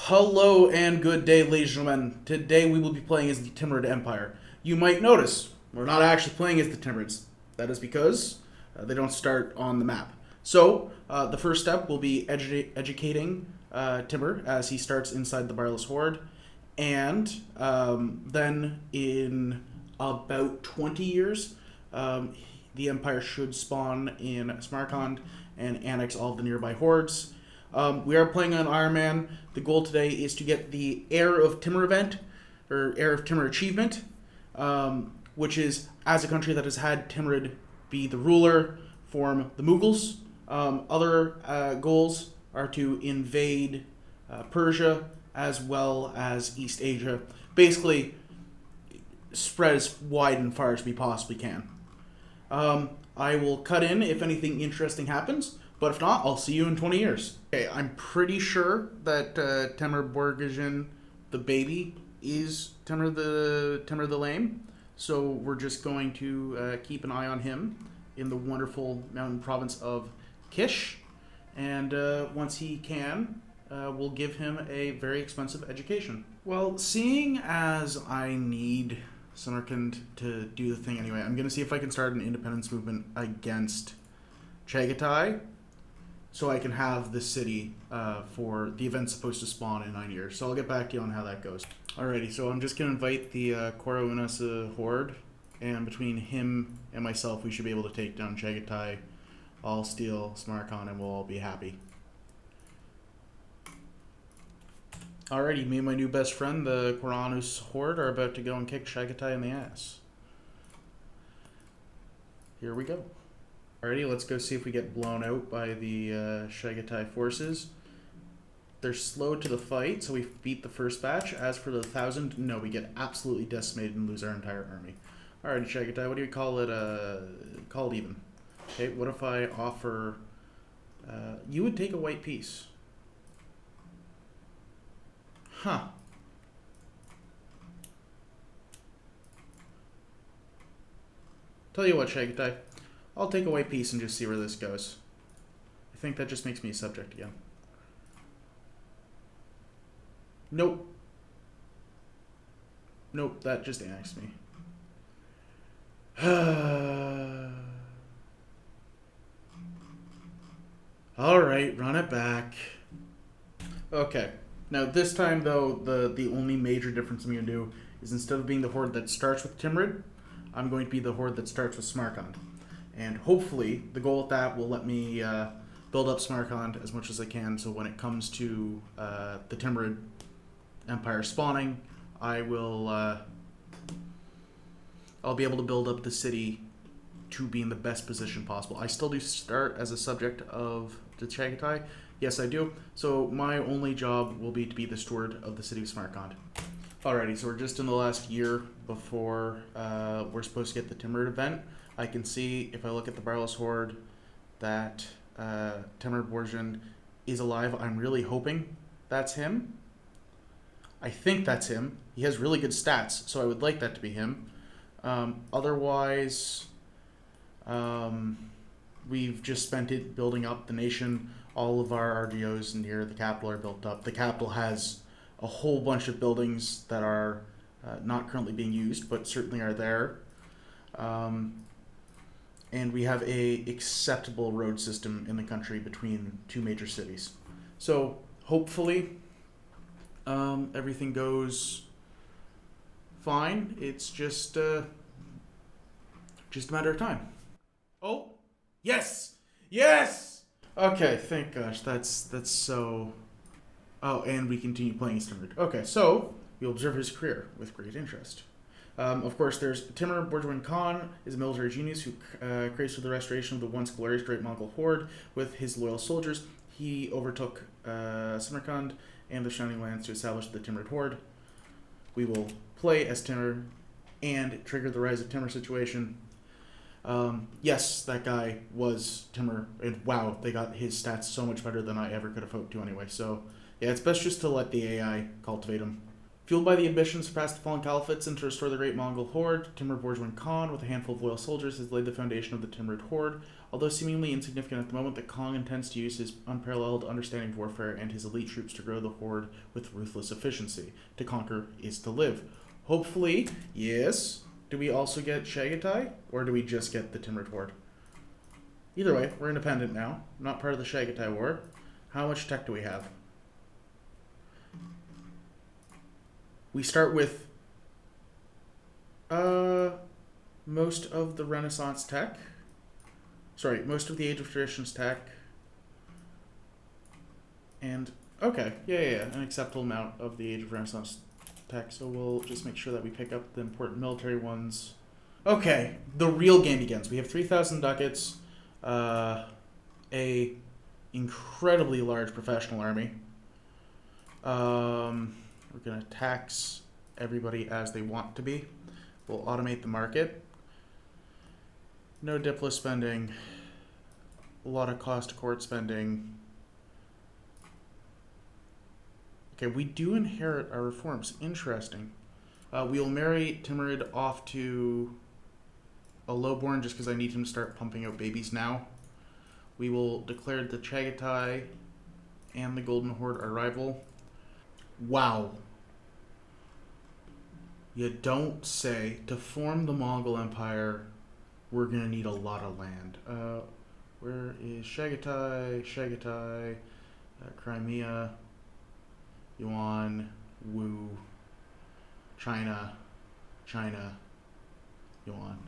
Hello and good day, ladies and gentlemen. Today we will be playing as the Timurid Empire. You might notice we're not actually playing as the Timurids. That is because they don't start on the map. So the first step will be educating Timur as he starts inside the Barless Horde, and then in about 20 years, the Empire should spawn in Samarkand and annex all of the nearby hordes. We are playing on Iron Man. The goal today is to get the Heir of Timur event, or Heir of Timur achievement, which is as a country that has had Timurid be the ruler, form the Mughals. Other goals are to invade Persia as well as East Asia. Basically, spread as wide and far as we possibly can. I will cut in if anything interesting happens. But if not, I'll see you in 20 years. Okay, I'm pretty sure that Temur Borgajan, the baby, is Temur the Lame. So we're just going to keep an eye on him in the wonderful mountain province of Kish. And once he can, we'll give him a very expensive education. Well, seeing as I need Samarkand to do the thing anyway, I'm going to see if I can start an independence movement against Chagatai, so I can have the city for the event supposed to spawn in 9 years. So I'll get back to you on how that goes. Alrighty, so I'm just going to invite the Kora Horde, and between him and myself, we should be able to take down Chagatai. I'll steal Samarkand, and we'll all be happy. Alrighty, me and my new best friend, the Koranus Horde, are about to go and kick Chagatai in the ass. Here we go. Alrighty, let's go see if we get blown out by the Chagatai forces. They're slow to the fight, so we beat the first batch. As for the 1,000, no, we get absolutely decimated and lose our entire army. Alrighty, Chagatai, what do you call it? Call it even. Okay, what if I offer... you would take a white piece. Huh. Tell you what, Chagatai. I'll take a white piece and just see where this goes. I think that just makes me a subject again. Nope. Nope, that just annexed me. Alright, run it back. Okay. Now this time though, the only major difference I'm going to do is instead of being the horde that starts with Timurid, I'm going to be the horde that starts with Samarkand. And hopefully, the goal with that will let me build up Samarkand as much as I can, so when it comes to the Timurid Empire spawning, I'll be able to build up the city to be in the best position possible. I still do start as a subject of the Chagatai. Yes, I do. So my only job will be to be the steward of the city of Samarkand. Alrighty, so we're just in the last year before we're supposed to get the Timur event. I can see, if I look at the Barless Horde, that Timur Borjan is alive. I'm really hoping that's him. I think that's him. He has really good stats, so I would like that to be him. Otherwise, we've just spent it building up the nation. All of our RDOs near the capital are built up. The capital has a whole bunch of buildings that are not currently being used, but certainly are there. And we have a acceptable road system in the country between two major cities. So hopefully everything goes fine. It's just a matter of time. Oh, yes! Yes! Okay, thank gosh. That's so... Oh, and we continue playing Timur. Okay, so we observe his career with great interest. Of course, there's Timur Borjwan Khan is a military genius who craves for the restoration of the once glorious Great Mongol Horde with his loyal soldiers. He overtook Samarkand and the Shining Lands to establish the Timurid Horde. We will play as Timur and trigger the Rise of Timur situation. Yes, that guy was Timur, and wow, they got his stats so much better than I ever could have hoped to anyway. So, yeah, it's best just to let the AI cultivate him. Fueled by the ambition to surpass the fallen caliphates and to restore the great Mongol horde, Timur Borjman Khan, with a handful of loyal soldiers, has laid the foundation of the Timurid horde. Although seemingly insignificant at the moment, the Khan intends to use his unparalleled understanding of warfare and his elite troops to grow the horde with ruthless efficiency. To conquer is to live. Hopefully, yes. Do we also get Chagatai, or do we just get the Timurid horde? Either way, we're independent now. Not part of the Chagatai war. How much tech do we have? We start with most of the Renaissance tech. Sorry, most of the Age of Traditions tech. And, okay, yeah, an acceptable amount of the Age of Renaissance tech. So we'll just make sure that we pick up the important military ones. Okay, the real game begins. We have 3,000 ducats, a incredibly large professional army. We're going to tax everybody as they want to be. We'll automate the market. No Diplo spending. A lot of cost to court spending. Okay, we do inherit our reforms. Interesting. We'll marry Timurid off to a lowborn just because I need him to start pumping out babies now. We will declare the Chagatai and the Golden Horde our rival. Wow. You don't say. To form the Mongol Empire, we're going to need a lot of land. Where is Chagatai, Crimea, Yuan, Wu, China, Yuan.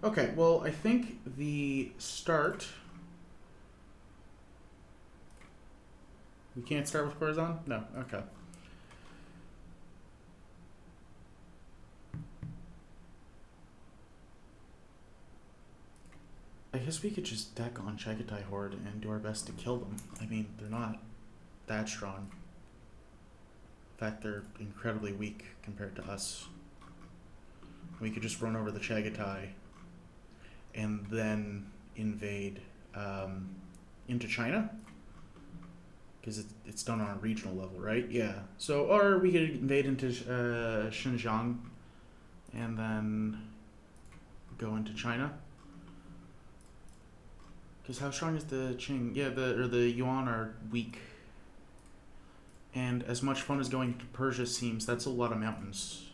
Okay, well, I think the start... We can't start with Khorasan? No, okay. I guess we could just deck on Chagatai Horde and do our best to kill them. I mean, they're not that strong. In fact, they're incredibly weak compared to us. We could just run over the Chagatai and then invade into China. Because it's done on a regional level, right? Yeah. So, or we could invade into Xinjiang and then go into China. Because how strong is the Qing? Yeah, the Yuan are weak. And as much fun as going to Persia seems, that's a lot of mountains.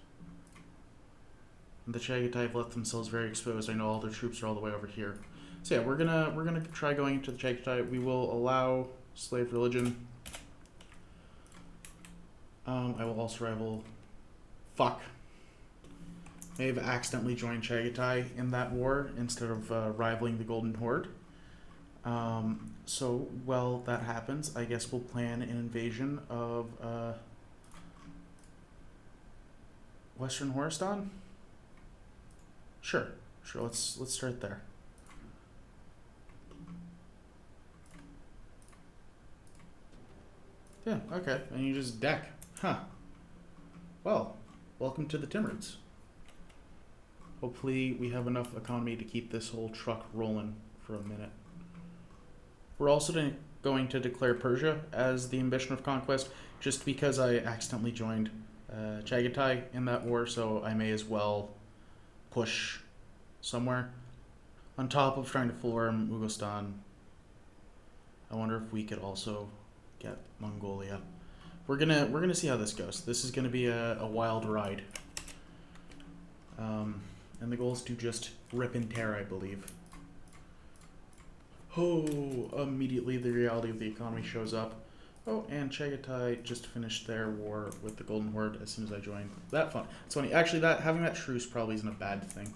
And the Chagatai have left themselves very exposed. I know all their troops are all the way over here. So yeah, we're gonna try going into the Chagatai. We will allow slave religion. I will also rival. Fuck. May have accidentally joined Chagatai in that war instead of rivaling the Golden Horde. So while that happens, I guess we'll plan an invasion of Western Khorasan. Sure. Let's start there. Yeah. Okay. And you just deck, huh? Well, welcome to the Timurids. Hopefully, we have enough economy to keep this whole truck rolling for a minute. We're also going to declare Persia as the ambition of conquest, just because I accidentally joined Chagatai in that war, so I may as well push somewhere. On top of trying to full-arm Mughalistan, I wonder if we could also get Mongolia. We're gonna see how this goes. This is gonna be a wild ride. And the goal is to just rip and tear, I believe. Oh, immediately the reality of the economy shows up. Oh, and Chagatai just finished their war with the Golden Horde as soon as I joined. That fun. It's funny. Actually, having that truce probably isn't a bad thing.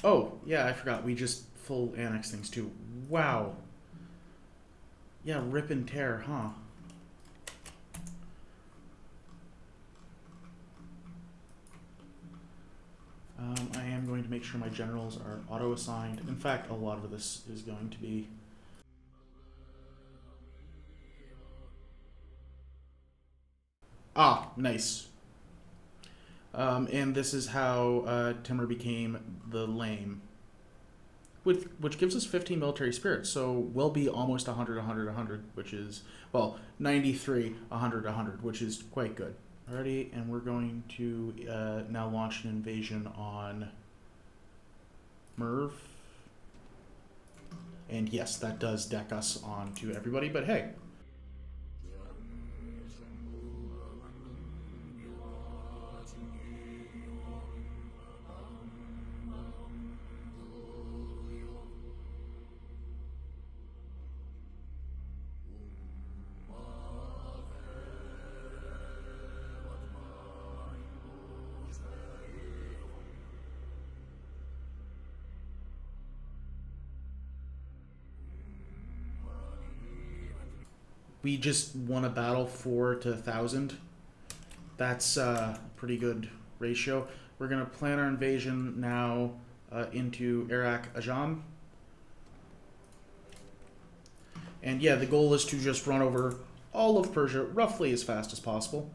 Oh, yeah, I forgot. We just full annex things too. Wow. Yeah, rip and tear, huh? I am going to make sure my generals are auto-assigned. In fact, a lot of this is going to be... Ah, nice. And this is how Timur became the lame, which gives us 15 military spirits. So we'll be almost 100, 100, 100, which is, well, 93, 100, 100, which is quite good. Alrighty, and we're going to now launch an invasion on Merv. And yes, that does deck us onto everybody, but hey. We just won a battle 4 to 1,000. That's a pretty good ratio. We're going to plan our invasion now into Iraq Ajan. And yeah, the goal is to just run over all of Persia roughly as fast as possible.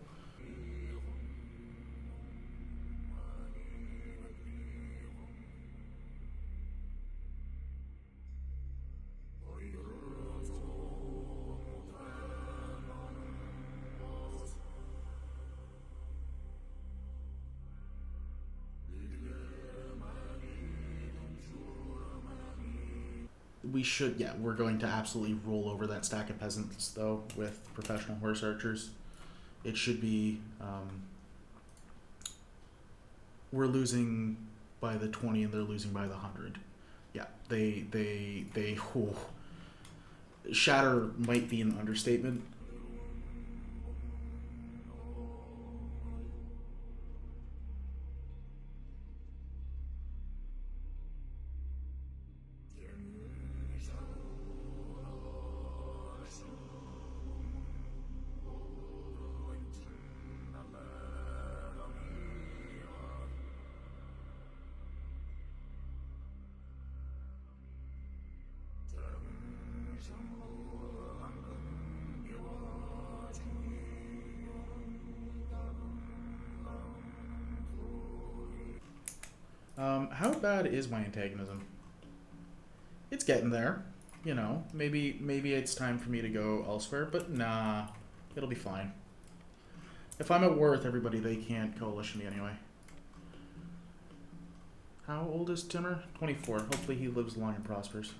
We're going to absolutely roll over that stack of peasants, though, with professional horse archers. It should be, we're losing by the 20 and they're losing by the 100. Yeah, shatter might be an understatement. How bad is my antagonism? It's getting there. You know, maybe it's time for me to go elsewhere, but nah, it'll be fine. If I'm at war with everybody, they can't coalition me anyway. How old is Timur? 24. Hopefully he lives long and prospers.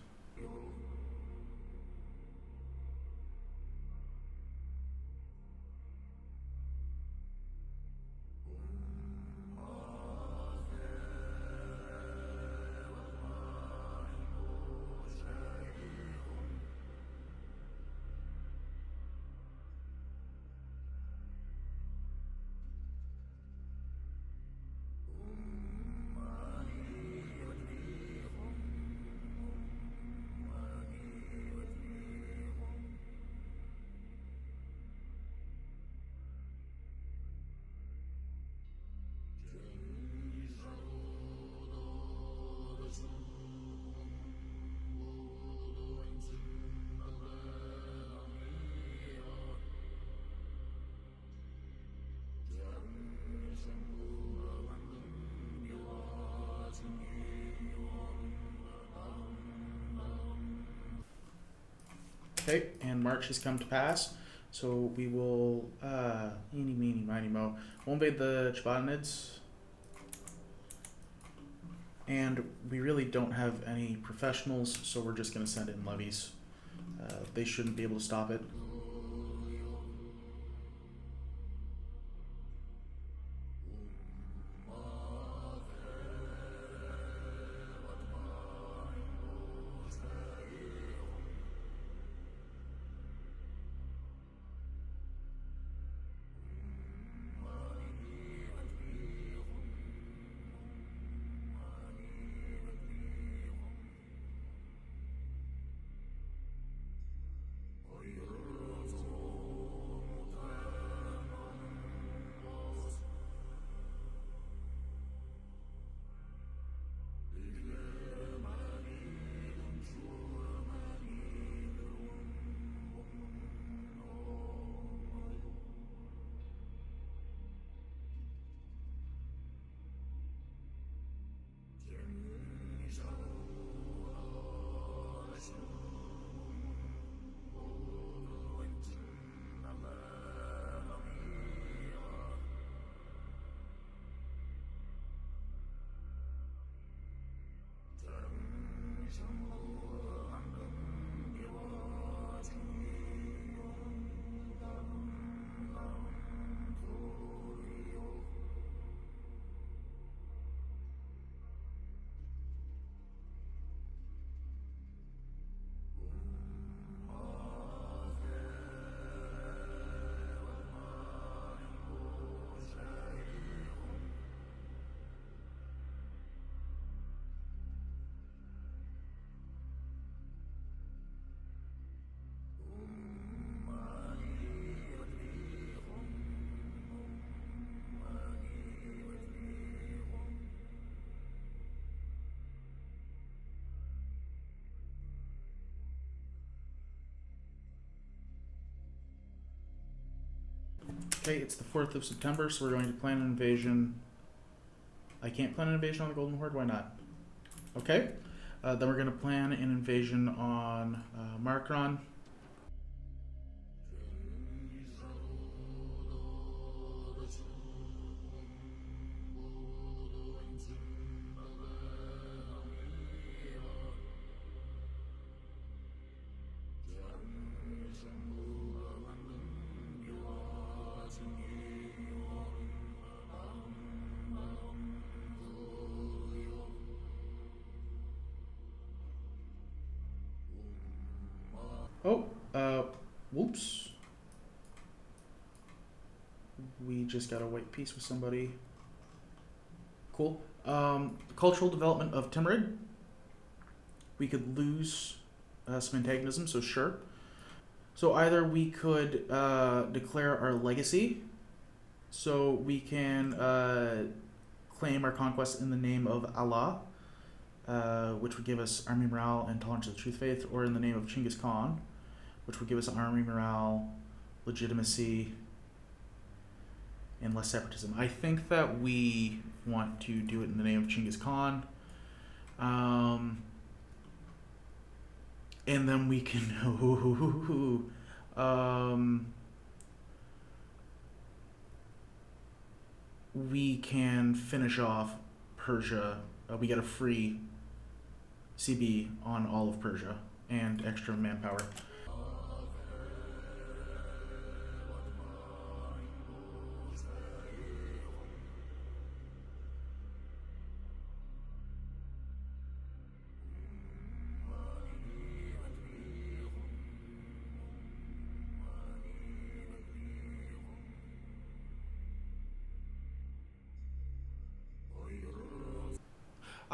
Okay, and March has come to pass, so we will, eeny, meeny, miny, mo. We'll invade the Chvanids, and we really don't have any professionals, so we're just going to send in levies. They shouldn't be able to stop it. Okay, it's the 4th of September, so we're going to plan an invasion. I can't plan an invasion on the Golden Horde, why not? Okay, then we're going to plan an invasion on Markron. Oh, whoops. We just got a white piece with somebody. Cool. Cultural development of Timurid. We could lose some antagonism, so sure. So either we could declare our legacy, so we can claim our conquest in the name of Allah, which would give us army morale and tolerance of the truth faith, or in the name of Chinggis Khan, which would give us army morale, legitimacy, and less separatism. I think that we want to do it in the name of Chinggis Khan. And then we can we can finish off Persia. We get a free CB on all of Persia and extra manpower.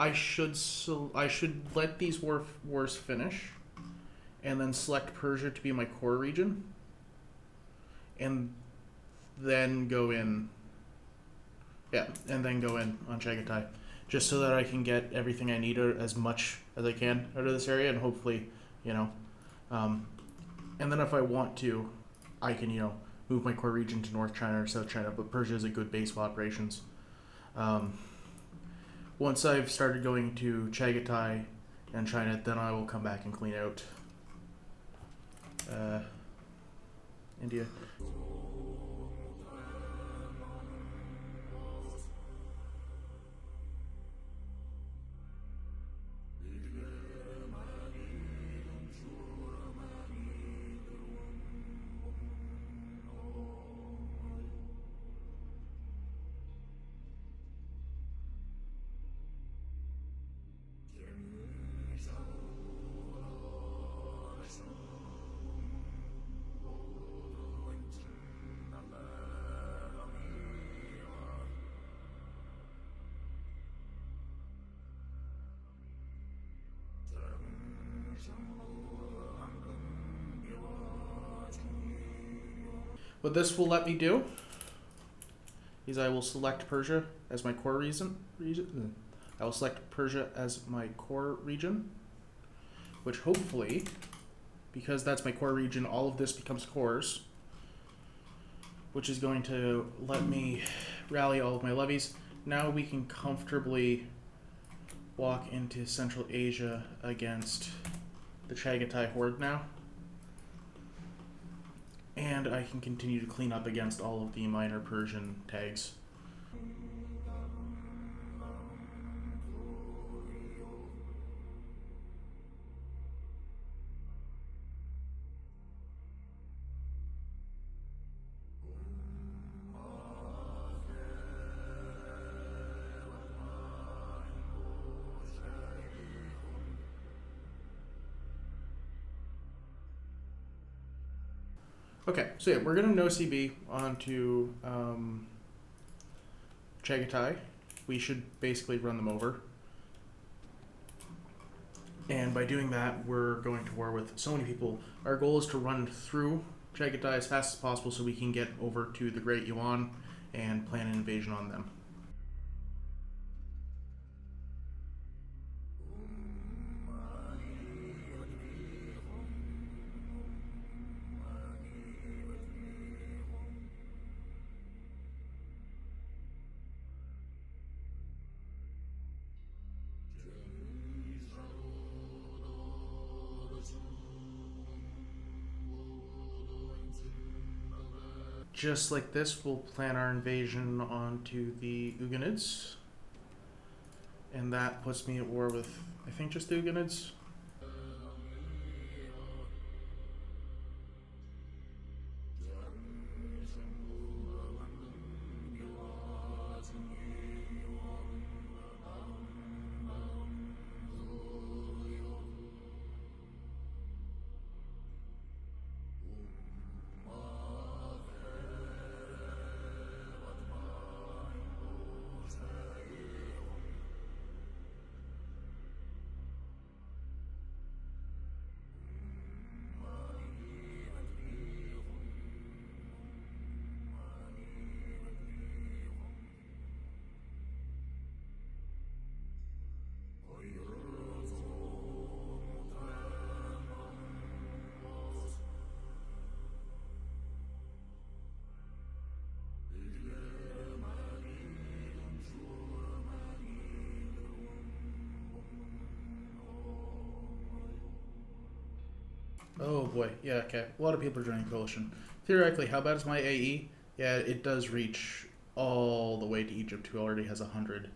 I should let these wars finish, and then select Persia to be my core region, and then go in. Yeah, and then go in on Chagatai, just so that I can get everything I need, as much as I can, out of this area, and hopefully, and then if I want to, I can move my core region to North China or South China. But Persia is a good base of operations. Once I've started going to Chagatai and China, then I will come back and clean out India. What this will let me do is I will select Persia as my core region. I will select Persia as my core region, which hopefully, because that's my core region, all of this becomes cores, which is going to let me rally all of my levies. Now we can comfortably walk into Central Asia against the Chagatai Horde now. And I can continue to clean up against all of the minor Persian tags. Okay, so yeah, we're going to no CB onto Chagatai. We should basically run them over. And by doing that, we're going to war with so many people. Our goal is to run through Chagatai as fast as possible so we can get over to the Great Yuan and plan an invasion on them. just like this, we'll plan our invasion onto the Ugonids. And that puts me at war with, I think, just the Ugonids. Oh boy, yeah, okay. A lot of people are joining Coalition. Theoretically, how bad is my AE? Yeah, it does reach all the way to Egypt, who already has 100.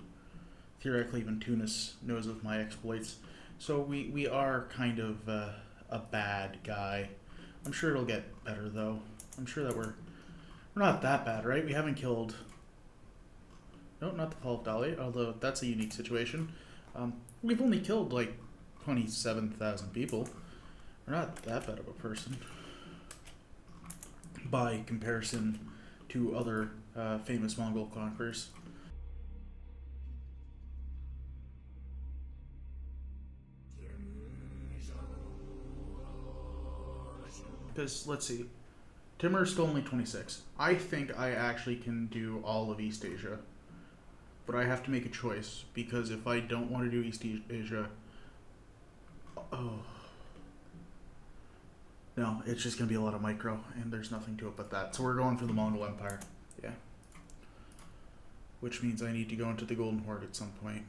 Theoretically, even Tunis knows of my exploits. So we are kind of a bad guy. I'm sure it'll get better, though. I'm sure that we're not that bad, right? We haven't killed... No, not the Fall of Dali, although that's a unique situation. We've only killed, like, 27,000 people. We're not that bad of a person by comparison to other famous Mongol conquerors. Because, let's see, Timur is still only 26. I think I actually can do all of East Asia, but I have to make a choice, because if I don't want to do East Asia, oh... No, it's just going to be a lot of micro, and there's nothing to it but that. So we're going for the Mongol Empire. Yeah. Which means I need to go into the Golden Horde at some point.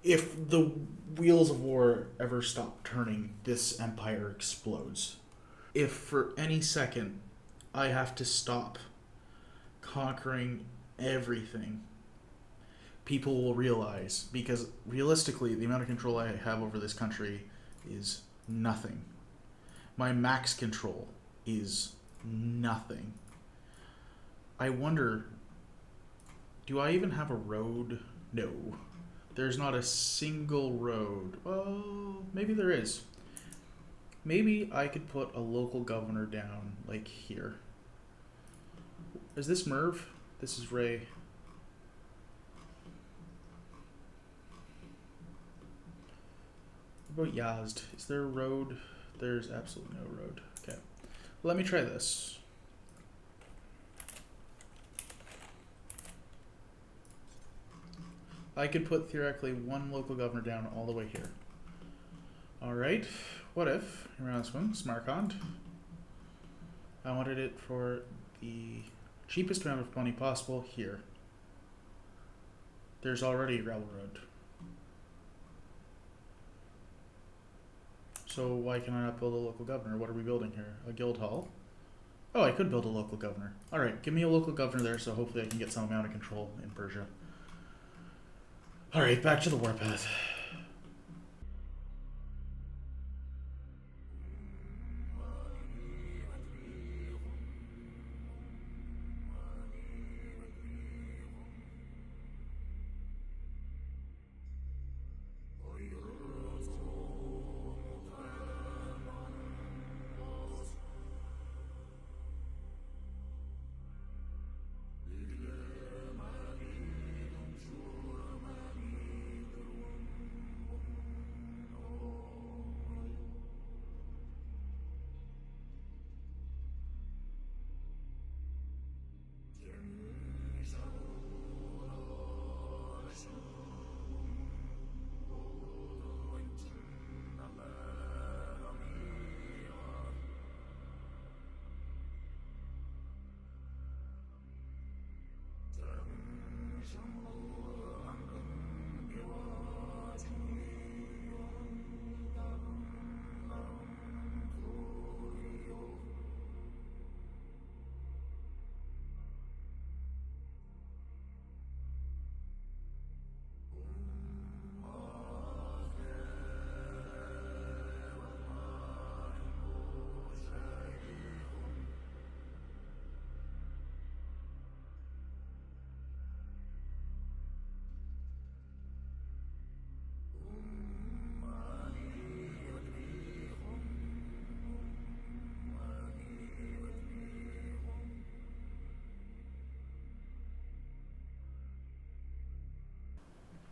If the wheels of war ever stop turning, this empire explodes. If for any second I have to stop conquering everything, people will realize, because realistically, the amount of control I have over this country is nothing. My max control is nothing. I wonder, do I even have a road? No. There's not a single road. Oh, maybe there is. Maybe I could put a local governor down, like here. Is this Merv? This is Ray. What about Yazd? Is there a road? There's absolutely no road. Okay. Let me try this. I could put theoretically one local governor down all the way here. Alright, what if, around this one, Samarkand, I wanted it for the cheapest amount of money possible here. There's already a gravel road. So why can I not build a local governor? What are we building here? A guild hall? Oh, I could build a local governor. Alright, give me a local governor there so hopefully I can get some amount of control in Persia. Alright, back to the warpath.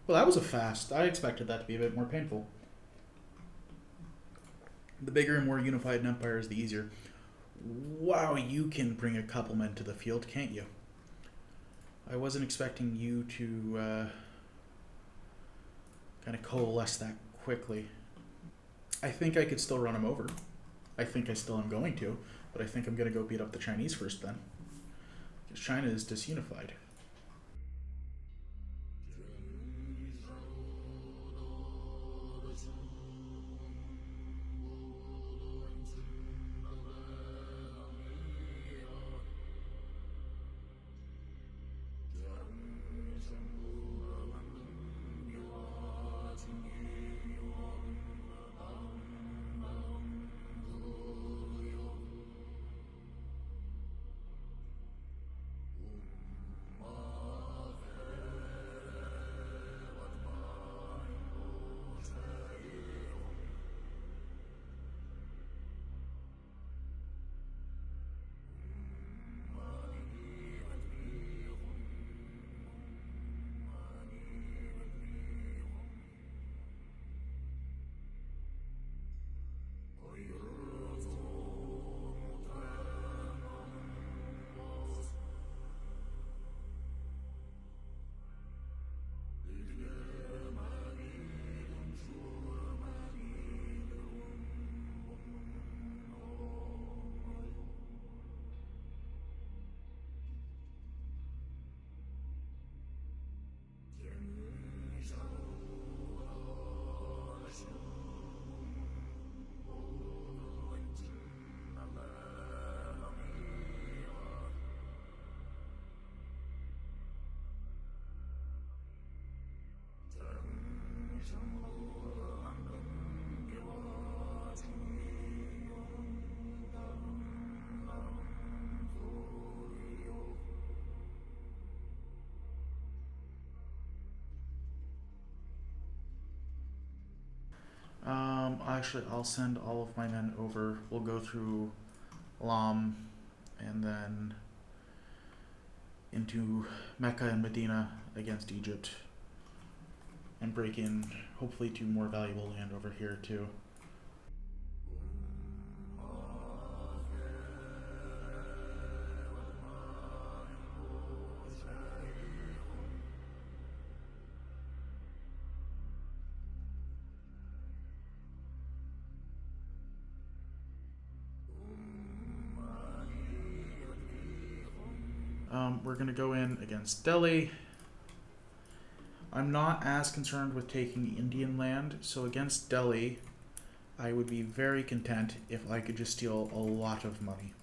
Well, that was a fast. I expected that to be a bit more painful. The bigger and more unified an empire is, the easier. Wow, you can bring a couple men to the field, can't you? I wasn't expecting you to kind of coalesce that quickly. I think I could still run him over. I think I still am going to, but I think I'm going to go beat up the Chinese first then. Because China is disunified. Actually, I'll send all of my men over. We'll go through Lam and then into Mecca and Medina against Egypt and break in, hopefully, to more valuable land over here too. We're going to go in against Delhi. I'm not as concerned with taking Indian land, so against Delhi, I would be very content if I could just steal a lot of money.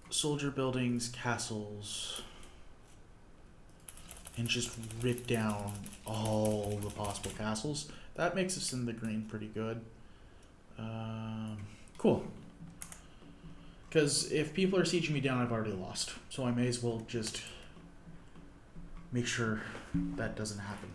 Soldier buildings, castles, and just rip down all the possible castles. That makes us in the green pretty good. Cool. Because if people are sieging me down, I've already lost. So I may as well just make sure that doesn't happen.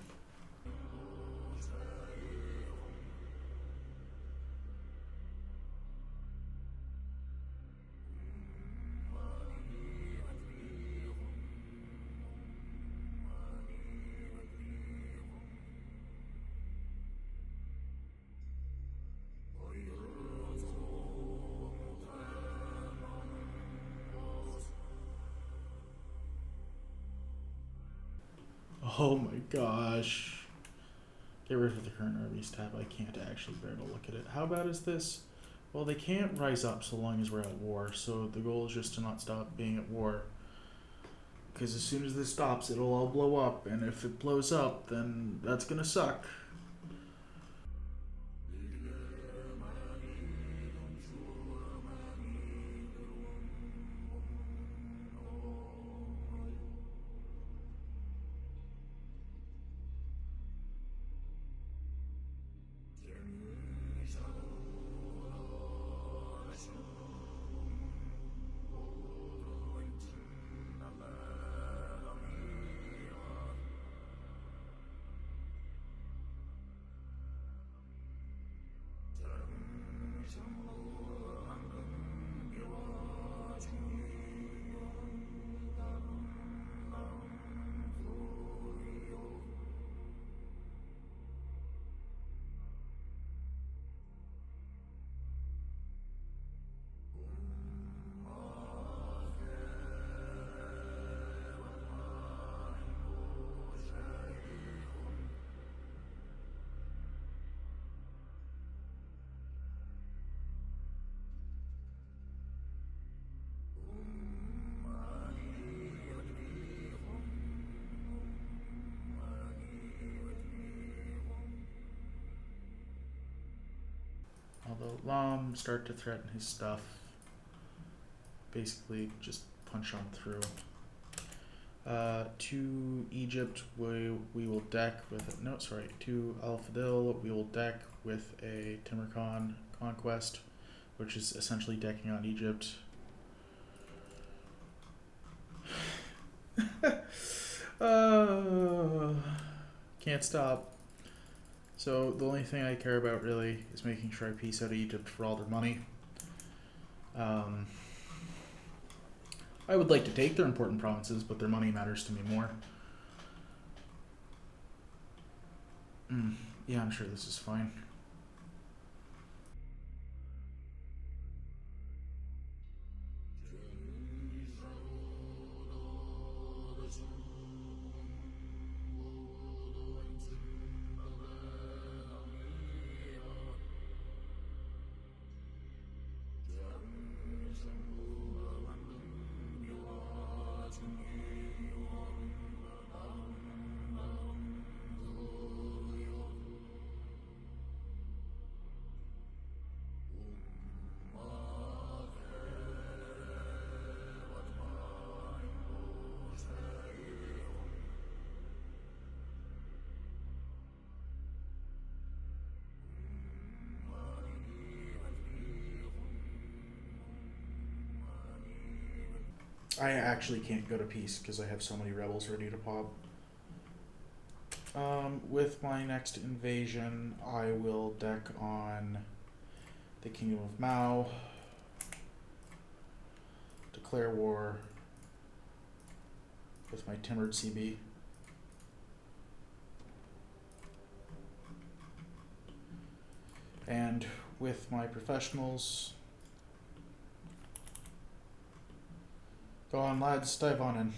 Oh my gosh. Get rid of the current armies tab. I can't actually bear to look at it. How bad is this? Well, they can't rise up so long as we're at war, so the goal is just to not stop being at war. Because as soon as this stops, it'll all blow up, and if it blows up, then that's gonna suck. Although Lam start to threaten his stuff, basically just punch on through. To Egypt, we will deck with to Al Fadil, we will deck with a Timur Khan conquest, which is essentially decking on Egypt. Can't stop. So the only thing I care about really is making sure I piece out of Egypt for all their money. I would like to take their important provinces, but their money matters to me more. Yeah, I'm sure this is fine. I actually can't go to peace because I have so many rebels ready to pop. With my next invasion, I will deck on the Kingdom of Mao, declare war with my Timurid CB. And with my professionals, go on lads, dive on in.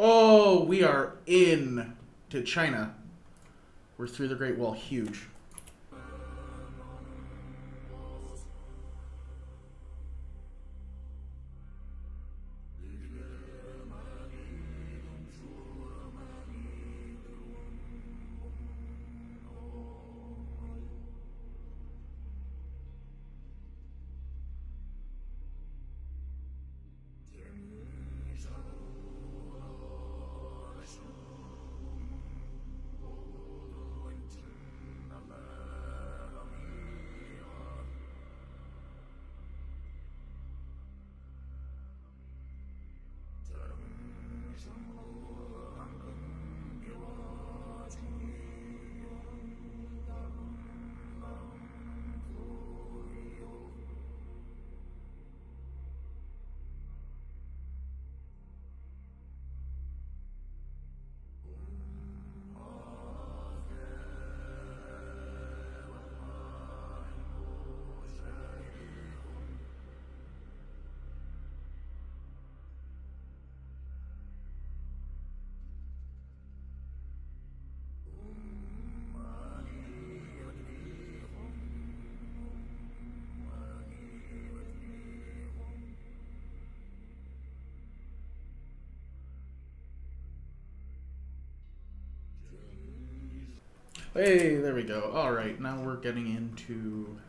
Oh, we are in to China. We're through the Great Wall. Huge. Hey, there we go. All right, now we're getting into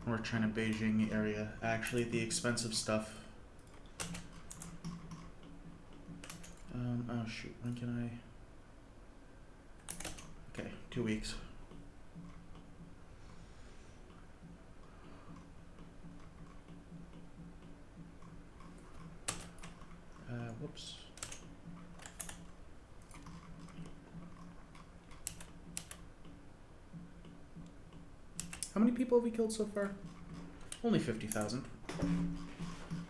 North China, Beijing area. Actually, the expensive stuff. Oh shoot, when can I? Okay, 2 weeks. Whoops. How many people have we killed so far? Only 50,000.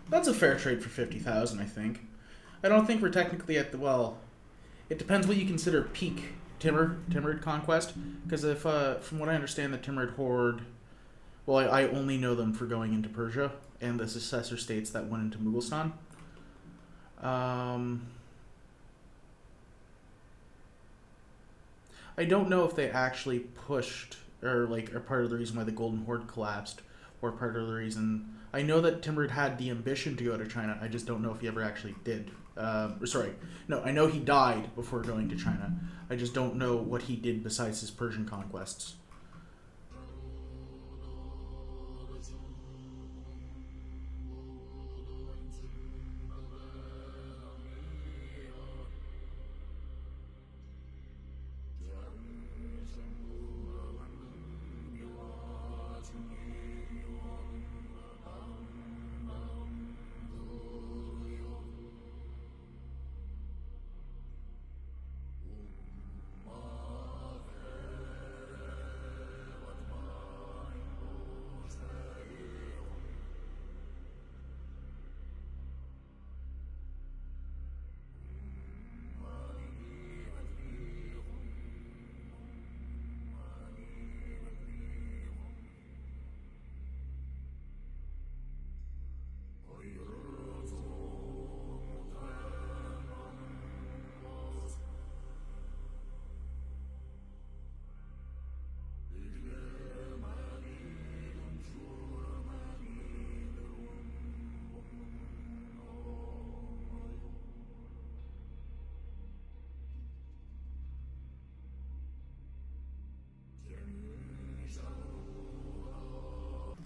That's a fair trade for 50,000, I think. I don't think we're technically at the, well, it depends what you consider peak Timurid conquest. Because if, from what I understand, the Timurid horde, well, I only know them for going into Persia and the successor states that went into Mughalistan. I don't know if they actually pushed, or like are part of the reason why the Golden Horde collapsed, or part of the reason. I know that Timurid had the ambition to go to China. I just don't know if he ever actually did. I know he died before going to China. I just don't know what he did besides his Persian conquests.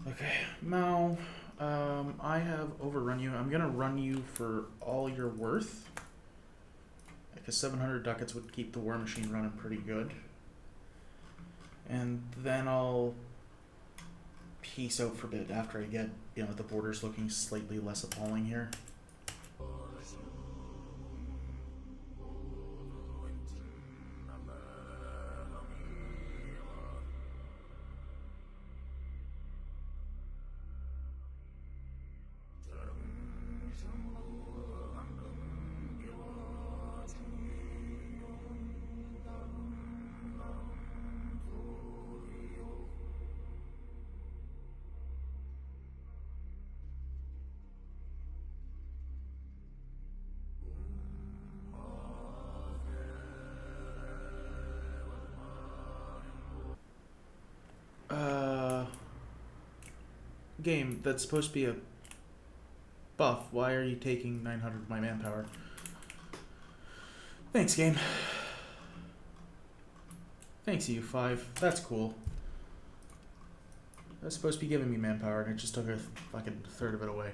Okay, Mao, I have overrun you. I'm gonna run you for all you're worth. Because 700 ducats would keep the war machine running pretty good. And then I'll peace out for a bit after I get, the borders looking slightly less appalling here. Game that's supposed to be a buff. Why are you taking 900 of my manpower? Thanks, game. Thanks, EU5. That's cool. That's supposed to be giving me manpower, and it just took a fucking third of it away.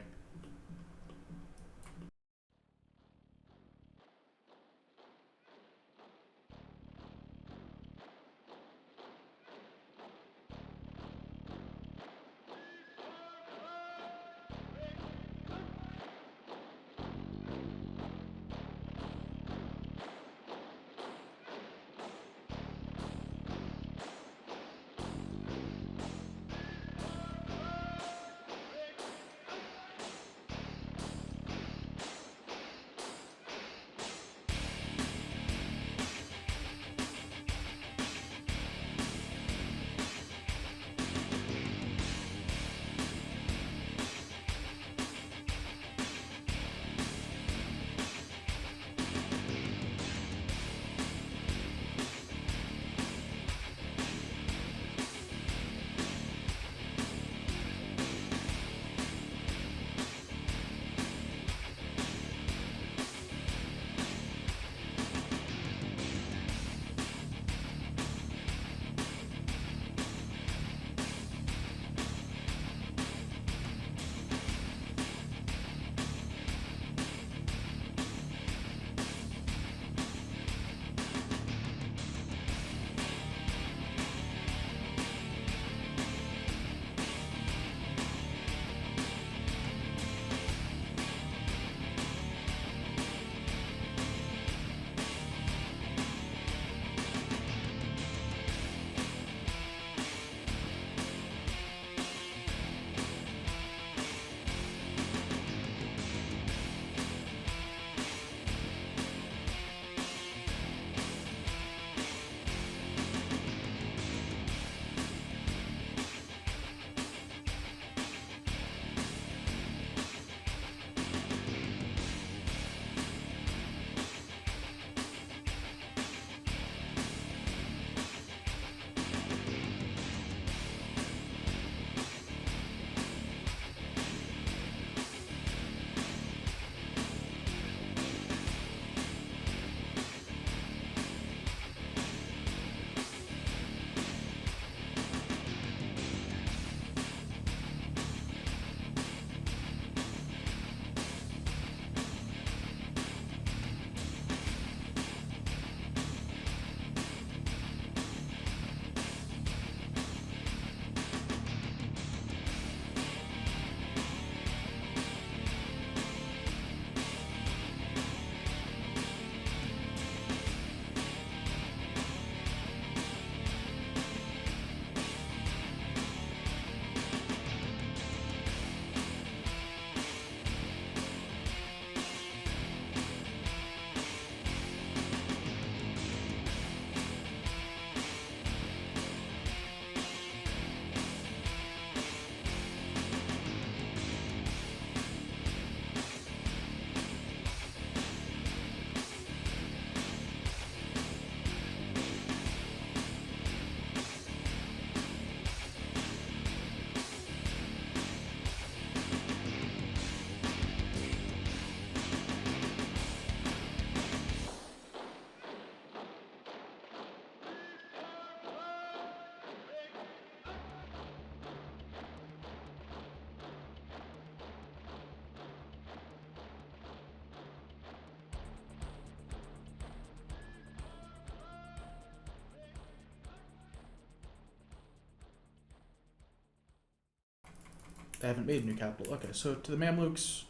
They haven't made a new capital. Okay, so to the Mamluks,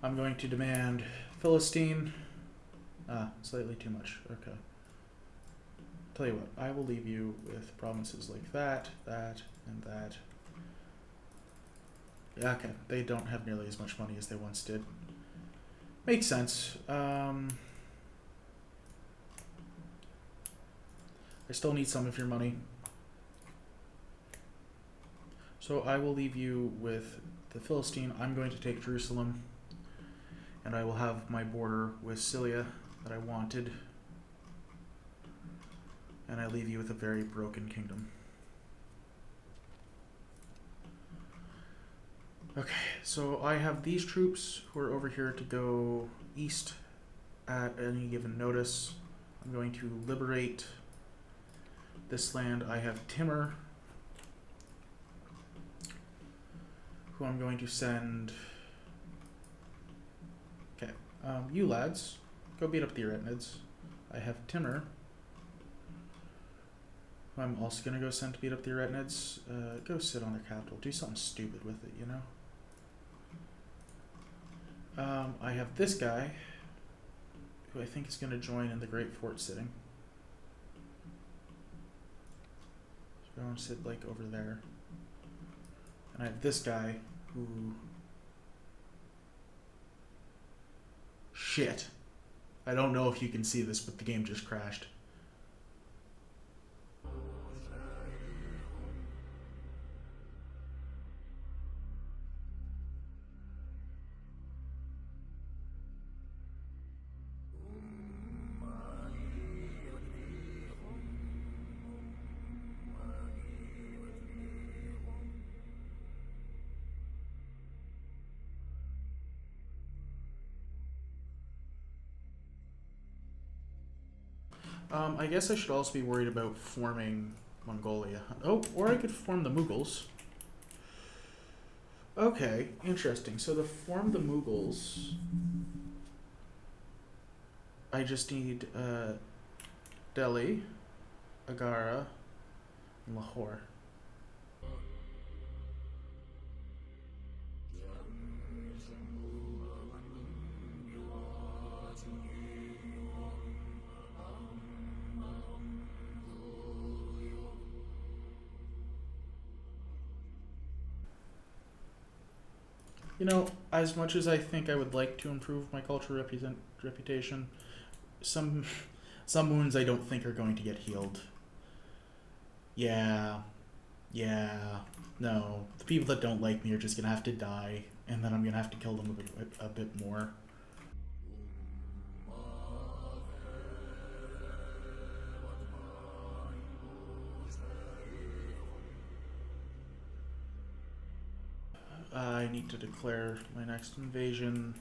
I'm going to demand Philistine. Slightly too much. Okay. Tell you what, I will leave you with provinces like that, that, and that. Yeah, okay, they don't have nearly as much money as they once did. Makes sense. I still need some of your money. So I will leave you with the Philistine. I'm going to take Jerusalem, and I will have my border with Syria that I wanted. And I leave you with a very broken kingdom. Okay, so I have these troops who are over here to go east at any given notice. I'm going to liberate this land. I have Timur, who I'm going to send. Okay, you lads, go beat up the Eretnids. I have Timur, who I'm also going to go send to beat up the Eretnids. Go sit on their capital. Do something stupid with it, you know? I have this guy, who I think is going to join in the Great Fort Sitting. So go and sit, like, over there. And I have this guy, who... Shit. I don't know if you can see this, but the game just crashed. I guess I should also be worried about forming Mongolia. Oh, or I could form the Mughals. Okay, interesting. So to form the Mughals, I just need Delhi, Agara, and Lahore. You know, as much as I think I would like to improve my cultural reputation, some wounds I don't think are going to get healed. Yeah, no. The people that don't like me are just gonna have to die, and then I'm gonna have to kill them a bit more. I need to declare my next invasion.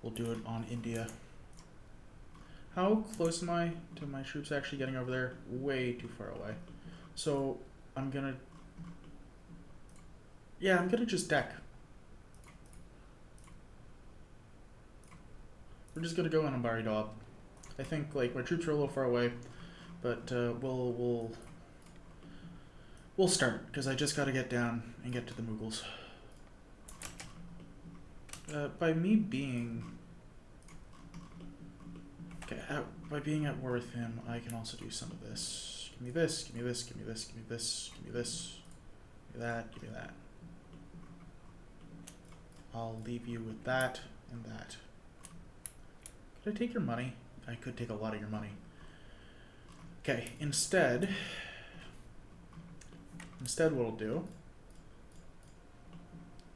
We'll do it on India. How close am I to my troops actually getting over there? Way too far away. So I'm gonna... Yeah, I'm gonna just deck. We're just gonna go in on Bari Dab. I think like my troops are a little far away, but we'll start, because I just gotta get down and get to the Mughals. By me being... Okay, by being at war with him, I can also do some of this. Give me this, give me this, give me this, give me this, give me this, give me that, give me that. I'll leave you with that and that. Could I take your money? I could take a lot of your money. Okay, instead what I'll do,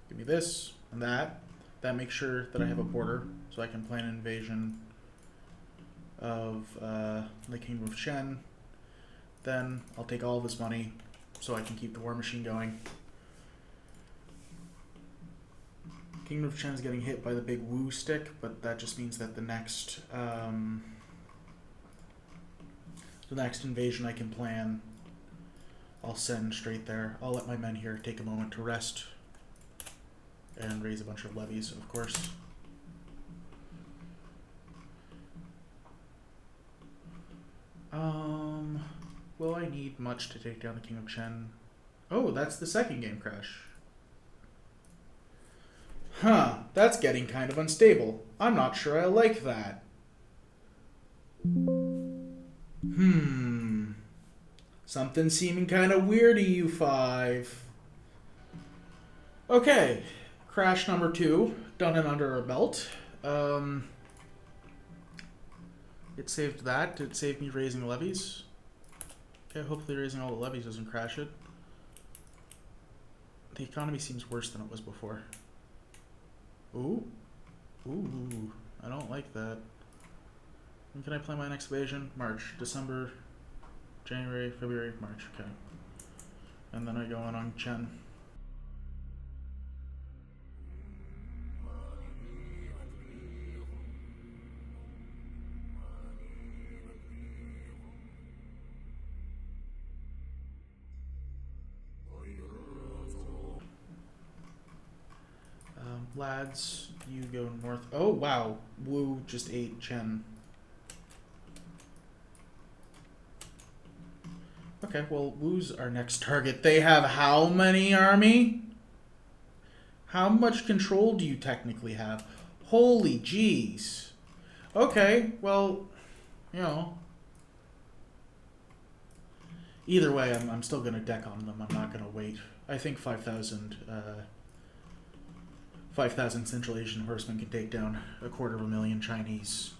give me this and that. That makes sure that I have a border, so I can plan an invasion of the Kingdom of Shen. Then I'll take all of his money, so I can keep the war machine going. Kingdom of Shen is getting hit by the big Wu stick, but that just means that the next invasion I can plan, I'll send straight there. I'll let my men here take a moment to rest and raise a bunch of levies, of course. Will I need much to take down the King of Chen? Oh, that's the second game crash. Huh, that's getting kind of unstable. I'm not sure I like that. Something seeming kind of weird, EU5. Okay, crash number 2, done and under our belt. It saved that. It saved me raising levies. Okay, hopefully raising all the levies doesn't crash it. The economy seems worse than it was before. Ooh. Ooh. I don't like that. When can I play my next invasion? March. December. January. February. March. Okay. And then I go on Chen. Lads, you go north. Oh, wow. Wu just ate Chen. Okay, well, Wu's our next target. They have how many army? How much control do you technically have? Holy jeez. Okay, well, you know. Either way, I'm still going to deck on them. I'm not going to wait. I think 5,000 Central Asian horsemen can take down 250,000 Chinese.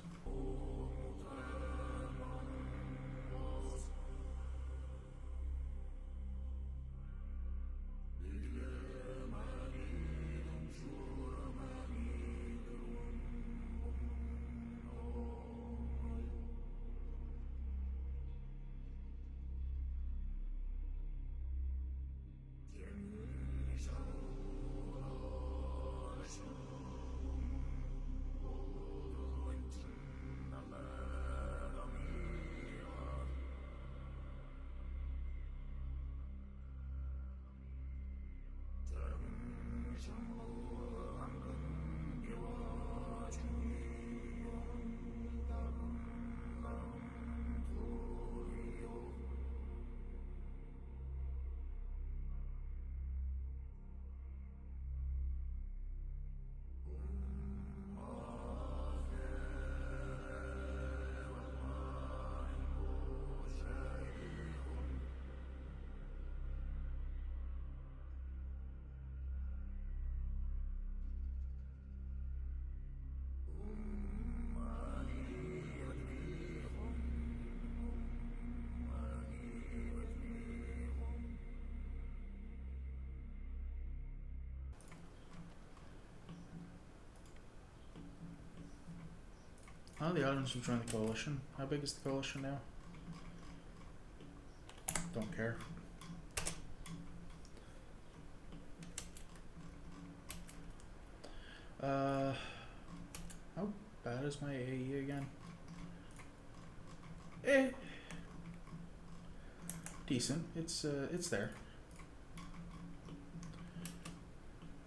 Oh, the Ottomans have joined the coalition. How big is the coalition now? Don't care. How bad is my AE again? Decent. It's there.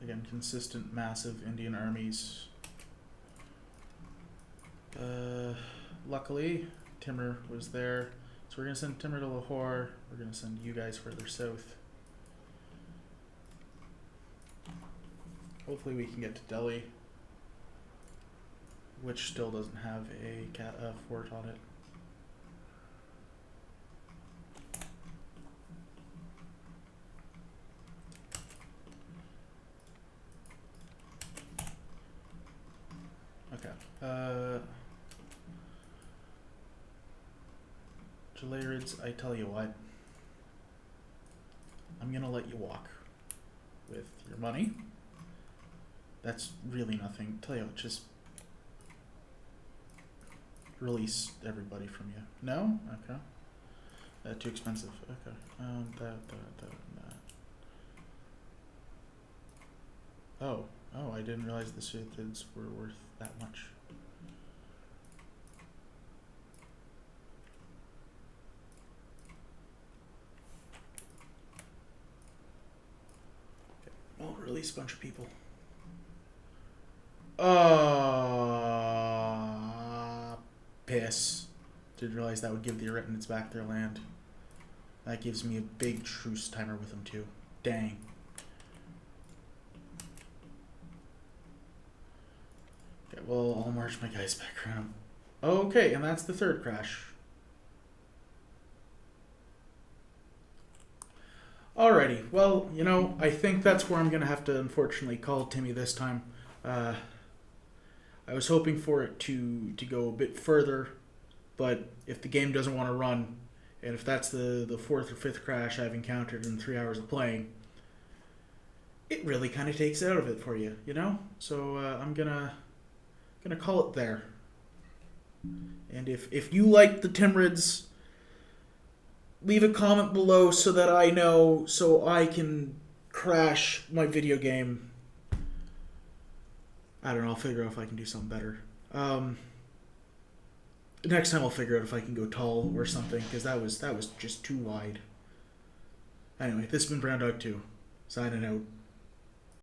Again, consistent, massive Indian armies. Luckily, Timur was there. So we're going to send Timur to Lahore. We're going to send you guys further south. Hopefully we can get to Delhi, which still doesn't have a fort on it. Okay. Timurids, I tell you what, I'm gonna let you walk with your money. That's really nothing. Tell you what, just release everybody from you. No? Okay. Too expensive. Okay. That. Oh, I didn't realize the Timurids were worth that much. Well, release a bunch of people. Piss. Didn't realize that would give the Eretinids back their land. That gives me a big truce timer with them too. Dang. well, I'll march my guys back around. Okay, and that's the third crash. Alrighty, well, you know, I think that's where I'm going to have to unfortunately call Timmy this time. I was hoping for it to go a bit further, but if the game doesn't want to run, and if that's the fourth or fifth crash I've encountered in 3 hours of playing, it really kind of takes it out of it for you, you know? So I'm gonna call it there. And if you like the Timurids, leave a comment below so that I know, so I can crash my video game. I don't know, I'll figure out if I can do something better. Next time I'll figure out if I can go tall or something, because that was just too wide. Anyway, this has been Brown Dog 2, signing out.